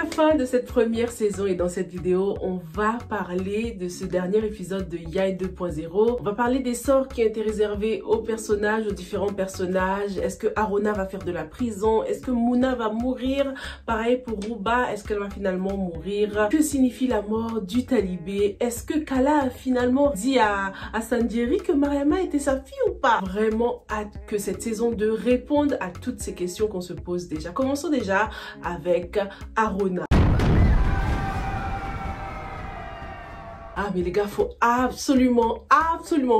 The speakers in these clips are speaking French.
la fin de cette première saison et dans cette vidéo, on va parler de ce dernier épisode de Yae 2.0. On va parler des sorts qui ont été réservés aux personnages, aux différents personnages. Est-ce que Arona va faire de la prison? Est-ce que Mouna va mourir? Pareil pour Ruba, est-ce qu'elle va finalement mourir? Que signifie la mort du talibé? Est-ce que Kala a finalement dit à Sandiri que Mariama était sa fille ou pas? Vraiment hâte que cette saison 2 réponde à toutes ces questions qu'on se pose déjà. Commençons déjà avec Arona. Ah mais les gars, faut absolument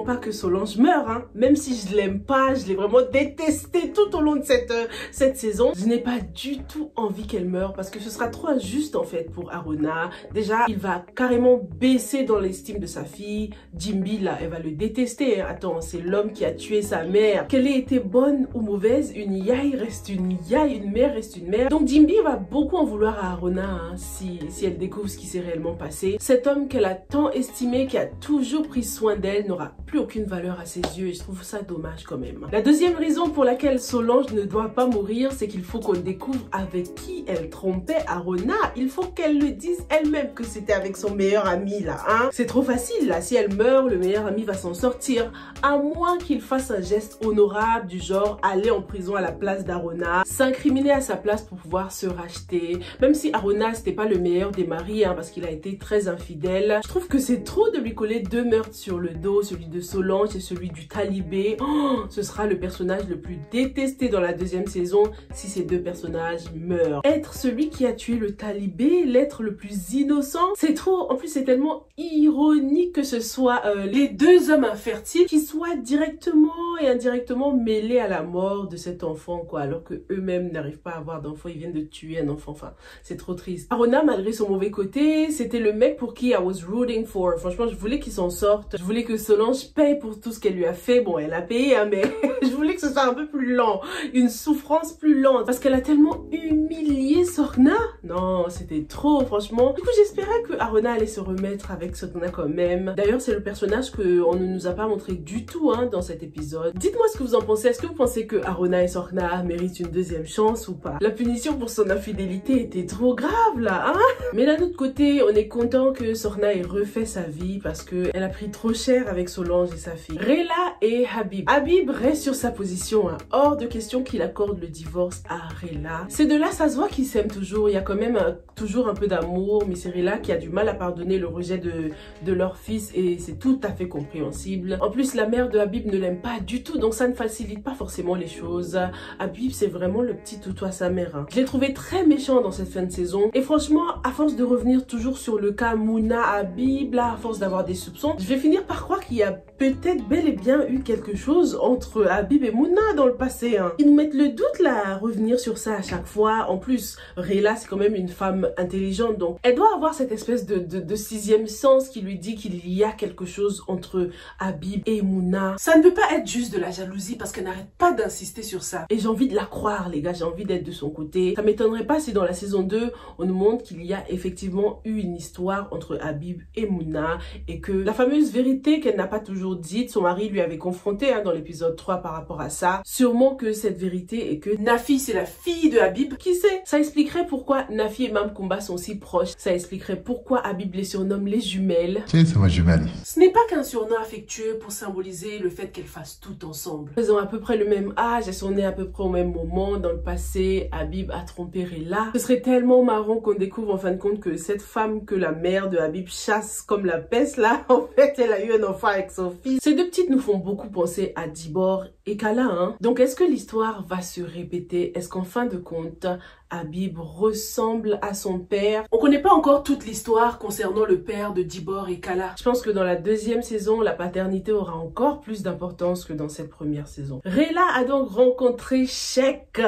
pas que Solange meure, hein. Même si je l'aime pas, je l'ai vraiment détestée tout au long de cette saison. Je n'ai pas du tout envie qu'elle meure parce que ce sera trop injuste en fait pour Arona. Déjà, il va carrément baisser dans l'estime de sa fille. Jimbi là, elle va le détester. Attends, c'est l'homme qui a tué sa mère. Qu'elle ait été bonne ou mauvaise, une yaï reste une yaï, une mère reste une mère. Donc Jimbi va beaucoup en vouloir à Arona hein, si elle découvre ce qui s'est réellement passé. Cet homme qu'elle a tant estimé, qui a toujours pris soin d'elle, n'aura plus aucune valeur à ses yeux et je trouve ça dommage quand même. La deuxième raison pour laquelle Solange ne doit pas mourir, c'est qu'il faut qu'on découvre avec qui elle trompait Arona. Il faut qu'elle le dise elle-même que c'était avec son meilleur ami là, hein. C'est trop facile là, si elle meurt, le meilleur ami va s'en sortir, à moins qu'il fasse un geste honorable du genre aller en prison à la place d'Arona, s'incriminer à sa place pour pouvoir se racheter, même si Arona c'était pas le meilleur des maris hein, parce qu'il a été très infidèle. Je trouve que c'est trop de lui coller deux meurtres sur le dos, celui de Solange et celui du talibé. Oh, ce sera le personnage le plus détesté dans la deuxième saison si ces deux personnages meurent. Être celui qui a tué le talibé, l'être le plus innocent, c'est trop. En plus, c'est tellement ironique que ce soit les deux hommes infertiles qui soient directement et indirectement mêlés à la mort de cet enfant, quoi, alors que eux-mêmes n'arrivent pas à avoir d'enfant, ils viennent de tuer un enfant. Enfin, c'est trop triste. Arona, malgré son mauvais côté, c'était le mec pour qui I was rooting for. Franchement, je voulais qu'il s'en sorte. Je voulais que Solange paye pour tout ce qu'elle lui a fait. Bon, elle a payé, hein, mais je voulais que ce soit un peu plus lent. Une souffrance plus lente. Parce qu'elle a tellement humilié Sorna. Non, c'était trop, franchement. Du coup, j'espérais que Arona allait se remettre avec Sorna quand même. D'ailleurs, c'est le personnage qu'on ne nous a pas montré du tout hein, dans cet épisode. Dites-moi ce que vous en pensez. Est-ce que vous pensez que Arona et Sorna méritent une deuxième chance ou pas? La punition pour son infidélité était trop grave, là, hein? Mais d'un autre côté, on est content que Sorna ait refait sa vie parce que elle a pris trop cher avec Solange et sa fille. Rella et Habib. Habib reste sur sa position, hein. Hors de question qu'il accorde le divorce à Rella. Ces deux-là, ça se voit qu'ils s'aiment toujours. Il y a quand même toujours un peu d'amour, mais c'est Rella qui a du mal à pardonner le rejet de leur fils et c'est tout à fait compréhensible. En plus, la mère de Habib ne l'aime pas du tout, donc ça ne facilite pas forcément les choses. Habib, c'est vraiment le petit toutou à sa mère, hein. Je l'ai trouvé très méchant dans cette fin de saison et franchement, à force de revenir toujours sur le cas Mouna Habib, là, à force d'avoir des soupçons, je vais finir par croire qu'il y a peut-être bel et bien eu quelque chose entre Habib et Mouna dans le passé, hein. Ils nous mettent le doute là à revenir sur ça à chaque fois. En plus, Rella c'est quand même une femme intelligente, donc elle doit avoir cette espèce de sixième sens qui lui dit qu'il y a quelque chose entre Habib et Mouna. Ça ne peut pas être juste de la jalousie parce qu'elle n'arrête pas d'insister sur ça. Et j'ai envie de la croire les gars, j'ai envie d'être de son côté. Ça m'étonnerait pas si dans la saison 2, on nous montre qu'il y a effectivement eu une histoire entre Habib et Mouna et que la fameuse vérité qu'elle n'a pas toujours dite, son mari lui avait confronté hein, dans l'épisode 3 par rapport à ça. Sûrement que cette vérité est que Nafi c'est la fille de Habib. Qui sait? Ça expliquerait pourquoi Nafi et Mam Kumba sont si proches. Ça expliquerait pourquoi Habib les surnomme les jumelles. C'est ma jumelle. Ce n'est pas qu'un surnom affectueux pour symboliser le fait qu'elles fassent tout ensemble. Elles ont à peu près le même âge, elles sont nées à peu près au même moment. Dans le passé, Habib a trompé Rella. Ce serait tellement marrant qu'on découvre en fin de compte que cette femme que la mère de Habib chasse comme la peste là, en fait elle a eu un enfant avec son fils. Ces deux petites nous font beaucoup penser à Dibor et Kala, hein. Donc est-ce que l'histoire va se répéter? Est-ce qu'en fin de compte Habib ressemble à son père? On connaît pas encore toute l'histoire concernant le père de Dibor et Kala. Je pense que dans la deuxième saison, la paternité aura encore plus d'importance que dans cette première saison. Rella a donc rencontré Sheikh.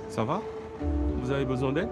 Ça va? Vous avez besoin d'aide?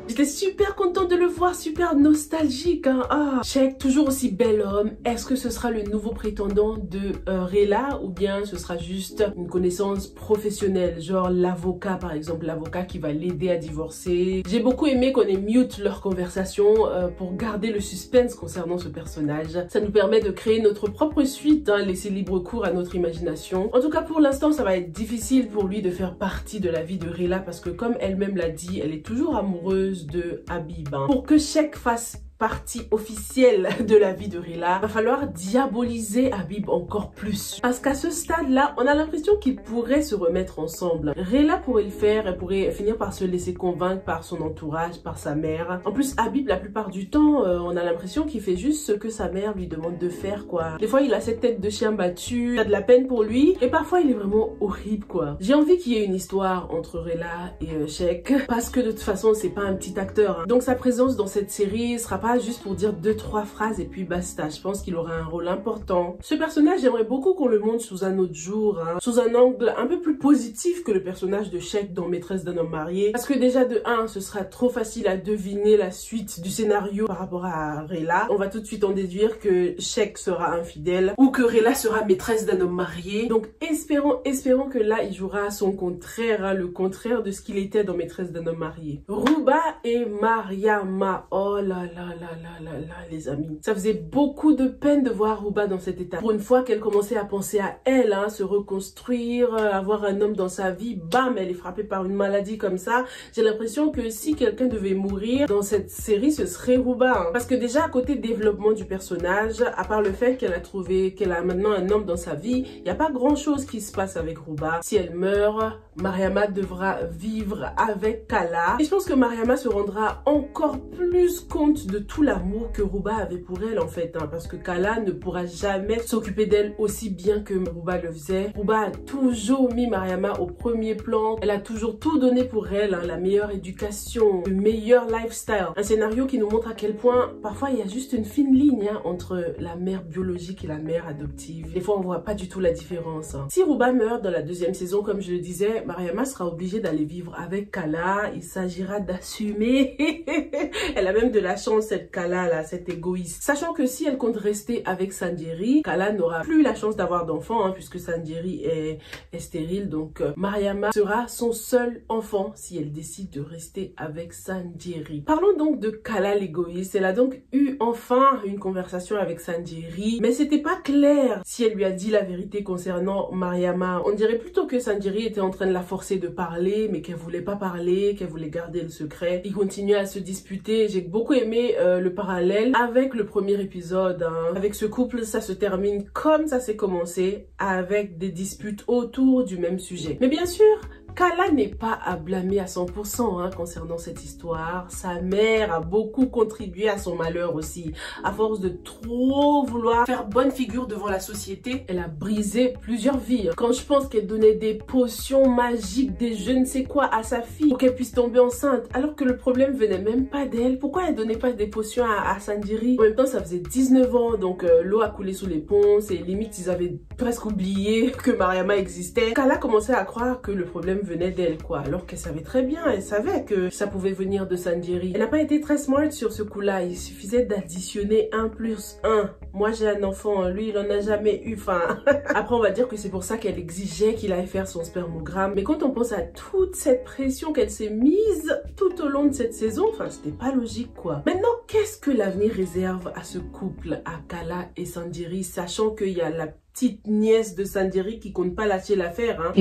J'étais super contente de le voir, super nostalgique, hein. Ah, Sheikh, toujours aussi bel homme. Est-ce que ce sera le nouveau prétendant de Rella ou bien ce sera juste une connaissance professionnelle, genre l'avocat par exemple, l'avocat qui va l'aider à divorcer. J'ai beaucoup aimé qu'on ait mute leur conversation pour garder le suspense concernant ce personnage. Ça nous permet de créer notre propre suite, hein, laisser libre cours à notre imagination. En tout cas, pour l'instant, ça va être difficile pour lui de faire partie de la vie de Rella parce que comme elle-même l'a dit, elle est toujours amoureuse amoureuse de Habib. Pour que Sheikh fasse partie officielle de la vie de Rella, va falloir diaboliser Habib encore plus. Parce qu'à ce stade-là, on a l'impression qu'ils pourraient se remettre ensemble. Rella pourrait le faire, elle pourrait finir par se laisser convaincre par son entourage, par sa mère. En plus, Habib, la plupart du temps, on a l'impression qu'il fait juste ce que sa mère lui demande de faire, quoi. Des fois, il a cette tête de chien battu, il a de la peine pour lui, et parfois, il est vraiment horrible, quoi. J'ai envie qu'il y ait une histoire entre Rella et Sheikh, parce que de toute façon, c'est pas un petit acteur, hein. Donc, sa présence dans cette série sera pas juste pour dire 2-3 phrases et puis basta. Je pense qu'il aura un rôle important. Ce personnage, j'aimerais beaucoup qu'on le montre sous un autre jour, hein, sous un angle un peu plus positif que le personnage de Sheikh dans Maîtresse d'un homme marié. Parce que déjà de 1, ce sera trop facile à deviner la suite du scénario par rapport à Rella. On va tout de suite en déduire que Sheikh sera infidèle ou que Rella sera maîtresse d'un homme marié. Donc espérons que là, il jouera son contraire, hein, le contraire de ce qu'il était dans Maîtresse d'un homme marié. Rouba et Mariama. Oh là là là là là, les amis. Ça faisait beaucoup de peine de voir Rouba dans cet état. Pour une fois qu'elle commençait à penser à elle, hein, se reconstruire, avoir un homme dans sa vie, bam, elle est frappée par une maladie comme ça. J'ai l'impression que si quelqu'un devait mourir dans cette série, ce serait Rouba. Hein. Parce que déjà, à côté développement du personnage, à part le fait qu'elle a maintenant un homme dans sa vie, il n'y a pas grand chose qui se passe avec Rouba. Si elle meurt, Mariama devra vivre avec Kala. Et je pense que Mariama se rendra encore plus compte de tout l'amour que Rouba avait pour elle en fait, hein, parce que Kala ne pourra jamais s'occuper d'elle aussi bien que Rouba le faisait. Rouba a toujours mis Mariama au premier plan, elle a toujours tout donné pour elle, hein, la meilleure éducation, le meilleur lifestyle. Un scénario qui nous montre à quel point parfois il y a juste une fine ligne, hein, entre la mère biologique et la mère adoptive. Des fois on voit pas du tout la différence. Hein. Si Rouba meurt dans la 2e saison, comme je le disais, Mariama sera obligée d'aller vivre avec Kala. Il s'agira d'assumer. Elle a même de la chance, cette Kala là, cette égoïste. Sachant que si elle compte rester avec Sanjeri, Kala n'aura plus la chance d'avoir d'enfant, hein, puisque Sanjeri est stérile. Donc Mariama sera son seul enfant si elle décide de rester avec Sanjeri. Parlons donc de Kala l'égoïste. Elle a donc eu enfin une conversation avec Sanjeri, mais c'était pas clair si elle lui a dit la vérité concernant Mariama. On dirait plutôt que Sanjeri était en train de la forcer de parler, mais qu'elle voulait pas parler, qu'elle voulait garder le secret. Ils continuaient à se disputer. J'ai beaucoup aimé le parallèle avec le premier épisode. Hein. Avec ce couple, ça se termine comme ça s'est commencé, avec des disputes autour du même sujet. Mais bien sûr, Kala n'est pas à blâmer à 100% hein, concernant cette histoire. Sa mère a beaucoup contribué à son malheur aussi. À force de trop vouloir faire bonne figure devant la société, elle a brisé plusieurs vies. Quand je pense qu'elle donnait des potions magiques, des je ne sais quoi à sa fille pour qu'elle puisse tomber enceinte, alors que le problème venait même pas d'elle. Pourquoi elle donnait pas des potions à Sanjeri? En même temps, ça faisait 19 ans, donc l'eau a coulé sous les ponts. Et limite, ils avaient presque oublié que Mariama existait. Kala commençait à croire que le problème venait d'elle, quoi, alors qu'elle savait très bien, elle savait que ça pouvait venir de Sanjeri. Elle n'a pas été très smart sur ce coup-là, il suffisait d'additionner 1 plus 1. Moi j'ai un enfant, lui il en a jamais eu, enfin. Après on va dire que c'est pour ça qu'elle exigeait qu'il aille faire son spermogramme, mais quand on pense à toute cette pression qu'elle s'est mise tout au long de cette saison, enfin c'était pas logique, quoi. Maintenant, qu'est-ce que l'avenir réserve à ce couple, à Kala et Sanjeri, sachant qu'il y a la petite nièce de Sanjeri qui compte pas lâcher l'affaire, hein.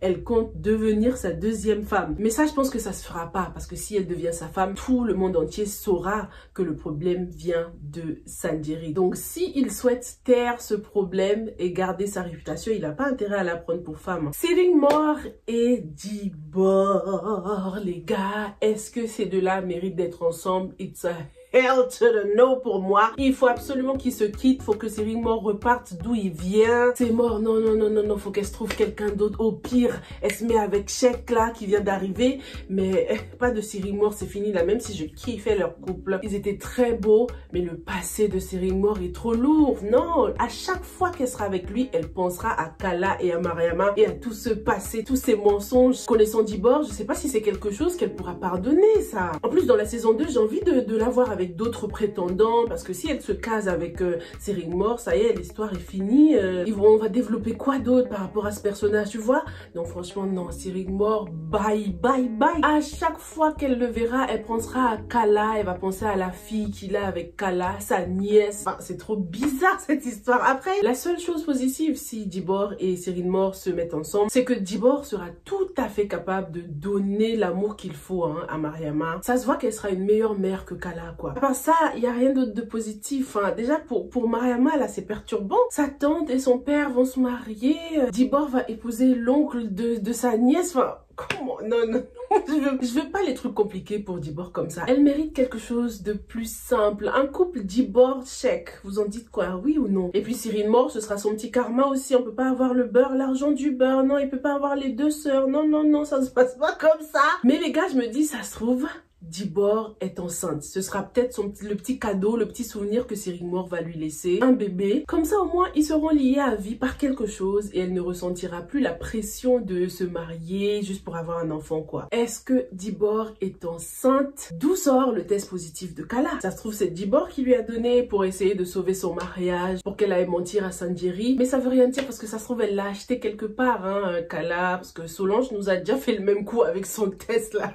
Elle compte devenir sa 2e femme. Mais ça, je pense que ça se fera pas. Parce que si elle devient sa femme, tout le monde entier saura que le problème vient de Sanjeri. Donc, s'il souhaite taire ce problème et garder sa réputation, il n'a pas intérêt à la prendre pour femme. Sirringmor et Dibor, les gars, est-ce que ces deux-là méritent d'être ensemble? It's a hell to the no pour moi. Il faut absolument qu'ils se quittent. Faut que Sirringmor reparte d'où il vient. C'est mort. Non, non, non, non, non. Faut qu'elle se trouve quelqu'un d'autre. Au pire, elle se met avec Sheikh là qui vient d'arriver. Mais pas de Sirringmor, c'est fini là. Même si je kiffais leur couple. Ils étaient très beaux. Mais le passé de Sirringmor est trop lourd. Non. À chaque fois qu'elle sera avec lui, elle pensera à Kala et à Mariama et à tout ce passé, tous ces mensonges. Connaissant Dibor, je sais pas si c'est quelque chose qu'elle pourra pardonner, ça. En plus, dans la saison 2, j'ai envie de la voir avec avec d'autres prétendants, parce que si elle se case avec Sheriff, ça y est, l'histoire est finie. On va développer quoi d'autre par rapport à ce personnage, tu vois? Donc franchement, non, Sheriff, bye, bye, bye. À chaque fois qu'elle le verra, elle pensera à Kala, elle va penser à la fille qu'il a avec Kala, sa nièce. Enfin, c'est trop bizarre cette histoire. Après, la seule chose positive, si Dibor et Sheriff se mettent ensemble, c'est que Dibor sera tout à fait capable de donner l'amour qu'il faut à Mariama. Ça se voit qu'elle sera une meilleure mère que Kala, quoi. À part ça, il n'y a rien d'autre de positif. Déjà, pour Mariama, là, c'est perturbant. Sa tante et son père vont se marier. Dibor va épouser l'oncle de sa nièce. Enfin, comment? Non, non. Je veux pas les trucs compliqués pour Dibor comme ça. Elle mérite quelque chose de plus simple. Un couple Dibor check. Vous en dites quoi? Oui ou non? Et puis Sheriff, ce sera son petit karma aussi. On peut pas avoir le beurre, l'argent du beurre. Non, il peut pas avoir les deux sœurs. Non, non, non, ça se passe pas comme ça. Mais les gars, je me dis, ça se trouve, Dibor est enceinte. Ce sera peut-être le petit cadeau, le petit souvenir que Sheriff va lui laisser. Un bébé. Comme ça, au moins, ils seront liés à vie par quelque chose et elle ne ressentira plus la pression de se marier juste pour avoir un enfant, quoi. Est-ce que Dibor est enceinte? D'où sort le test positif de Kala? Ça se trouve, c'est Dibor qui lui a donné pour essayer de sauver son mariage, pour qu'elle aille mentir à Sanjiri. Mais ça veut rien dire parce que ça se trouve, elle l'a acheté quelque part, Kala. Parce que Solange nous a déjà fait le même coup avec son test, là.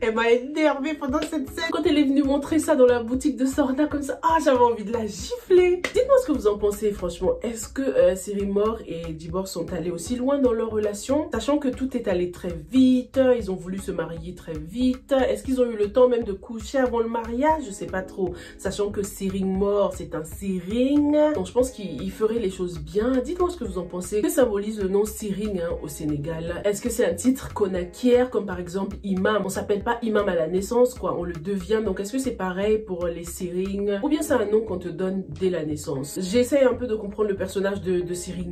Elle m'a énervée pendant cette scène. Quand elle est venue montrer ça dans la boutique de Sorna comme ça, j'avais envie de la gifler. Dites-moi ce que vous en pensez, franchement. Est-ce que Sheriff et Dibor sont allés aussi loin dans leur relation? Sachant que tout est allé très vite, ils ont voulu se marier très vite. Est-ce qu'ils ont eu le temps même de coucher avant le mariage? Je sais pas trop. Sachant que Sheriff, c'est un Sering. Donc je pense qu'il ferait les choses bien. Dites-moi ce que vous en pensez. Que symbolise le nom Sering au Sénégal? Est-ce que c'est un titre qu'on acquiert, comme par exemple Imam? On s'appelle pas Imam à la naissance, quoi, on le devient. Donc est-ce que c'est pareil pour les Sering, ou bien c'est un nom qu'on te donne dès la naissance? J'essaie un peu de comprendre le personnage de Sheriff,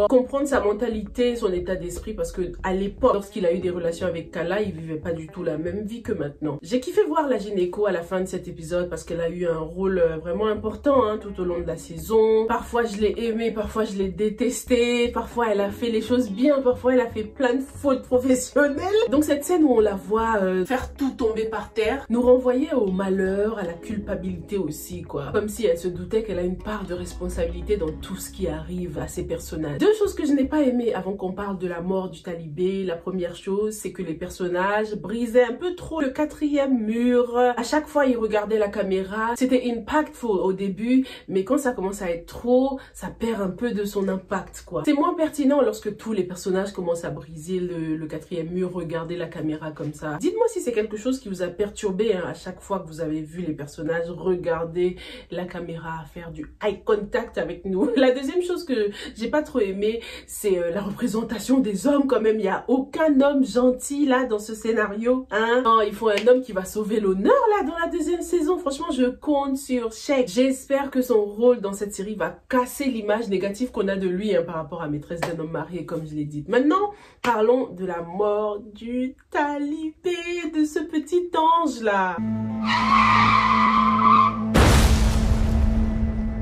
comprendre sa mentalité, son état d'esprit, parce que à l'époque, lorsqu'il a eu des relations avec Kala, il vivait pas du tout la même vie que maintenant. J'ai kiffé voir la gynéco à la fin de cet épisode parce qu'elle a eu un rôle vraiment important tout au long de la saison. Parfois je l'ai aimée, parfois je l'ai détestée, parfois elle a fait les choses bien, parfois elle a fait plein de fautes professionnelles. Donc cette scène où on la voit faire tout tomber par terre nous renvoyait au malheur, à la culpabilité aussi, quoi. Comme si elle se doutait qu'elle a une part de responsabilité dans tout ce qui arrive à ces personnages. Deux choses que je n'ai pas aimées avant qu'on parle de la mort du talibé. La première chose, c'est que les personnages brisaient un peu trop le quatrième mur. À chaque fois, ils regardaient la caméra. C'était impactful au début, mais quand ça commence à être trop, ça perd un peu de son impact, quoi. C'est moins pertinent lorsque tous les personnages commencent à briser le quatrième mur, regarder la caméra comme ça. Dites-moi si c'est quelque chose qui vous a perturbé à chaque fois que vous avez vu les personnages regarder la caméra, faire du eye contact avec nous. La deuxième chose que j'ai pas trop aimé, c'est la représentation des hommes quand même. Il n'y a aucun homme gentil là dans ce scénario, Non, il faut un homme qui va sauver l'honneur là dans la deuxième saison. Franchement, je compte sur Sheikh. J'espère que son rôle dans cette série va casser l'image négative qu'on a de lui par rapport à Maîtresse d'un homme marié, comme je l'ai dit. Maintenant, parlons de la mort du talibé, de ce petit ange là.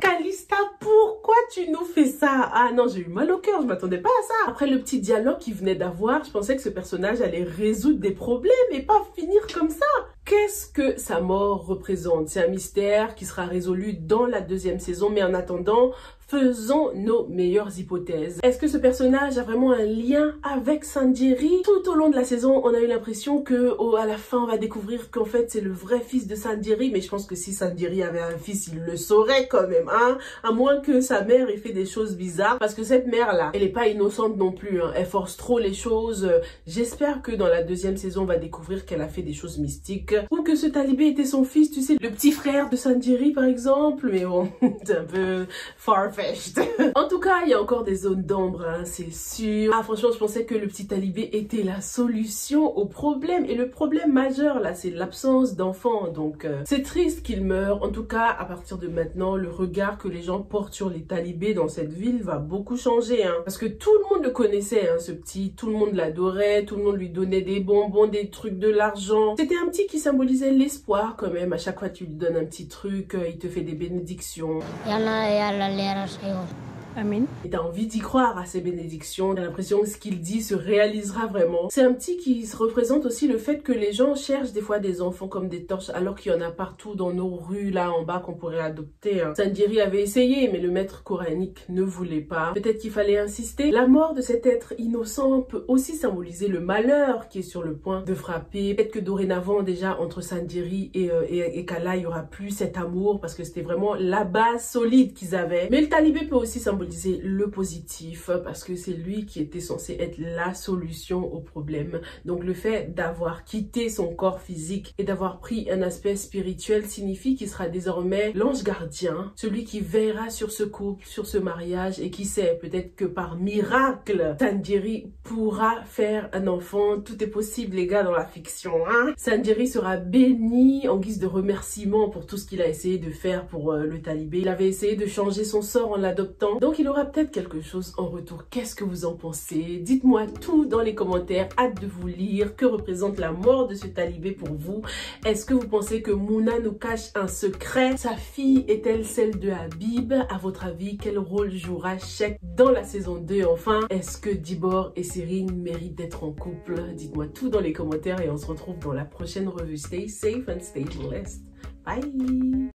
Calista, pourquoi tu nous fais ça? Ah non, j'ai eu mal au cœur, je m'attendais pas à ça. Après le petit dialogue qu'il venait d'avoir, je pensais que ce personnage allait résoudre des problèmes et pas finir comme ça. Qu'est-ce que sa mort représente? C'est un mystère qui sera résolu dans la deuxième saison, mais en attendant, faisons nos meilleures hypothèses. Est-ce que ce personnage a vraiment un lien avec Sanjiri? Tout au long de la saison, on a eu l'impression que à la fin, on va découvrir qu'en fait, c'est le vrai fils de Sanjiri. Mais je pense que si Sanjiri avait un fils, il le saurait quand même, à moins que sa mère ait fait des choses bizarres. Parce que cette mère-là, elle est pas innocente non plus, Elle force trop les choses. J'espère que dans la deuxième saison, on va découvrir qu'elle a fait des choses mystiques. Ou que ce talibé était son fils, tu sais, le petit frère de Sanjiri par exemple. Mais bon, c'est un peu far-fetched. En tout cas, il y a encore des zones d'ombre, c'est sûr. Franchement, je pensais que le petit talibé était la solution au problème. Et le problème majeur, là, c'est l'absence d'enfants. Donc, c'est triste qu'il meure. En tout cas, à partir de maintenant, le regard que les gens portent sur les talibés dans cette ville va beaucoup changer. Parce que tout le monde le connaissait, ce petit. Tout le monde l'adorait. Tout le monde lui donnait des bonbons, des trucs, de l'argent. C'était un petit qui symbolisait l'espoir quand même. À chaque fois, tu lui donnes un petit truc, il te fait des bénédictions. Amin. Et t'as envie d'y croire à ces bénédictions, t'as l'impression que ce qu'il dit se réalisera vraiment. C'est un petit qui se représente aussi le fait que les gens cherchent des fois des enfants comme des torches alors qu'il y en a partout dans nos rues là en bas qu'on pourrait adopter. Sanjiri avait essayé mais le maître coranique ne voulait pas. Peut-être qu'il fallait insister. La mort de cet être innocent peut aussi symboliser le malheur qui est sur le point de frapper. Peut-être que dorénavant déjà entre Sanjiri et Kala il y aura plus cet amour parce que c'était vraiment la base solide qu'ils avaient. Mais le talibé peut aussi symboliser le positif parce que c'est lui qui était censé être la solution au problème. Donc le fait d'avoir quitté son corps physique et d'avoir pris un aspect spirituel signifie qu'il sera désormais l'ange gardien, celui qui veillera sur ce couple, sur ce mariage et qui sait, peut-être que par miracle, Sanjiri pourra faire un enfant. Tout est possible les gars dans la fiction. Sanjiri sera béni en guise de remerciement pour tout ce qu'il a essayé de faire pour le talibé. Il avait essayé de changer son sort en l'adoptant. Donc il aura peut-être quelque chose en retour. Qu'est-ce que vous en pensez? Dites-moi tout dans les commentaires. Hâte de vous lire. Que représente la mort de ce talibé pour vous? Est-ce que vous pensez que Mouna nous cache un secret? Sa fille est-elle celle de Habib? À votre avis, quel rôle jouera Sheikh dans la saison 2? Enfin, est-ce que Dibor et Cyrine méritent d'être en couple? Dites-moi tout dans les commentaires et on se retrouve dans la prochaine revue. Stay safe and stay blessed. Bye!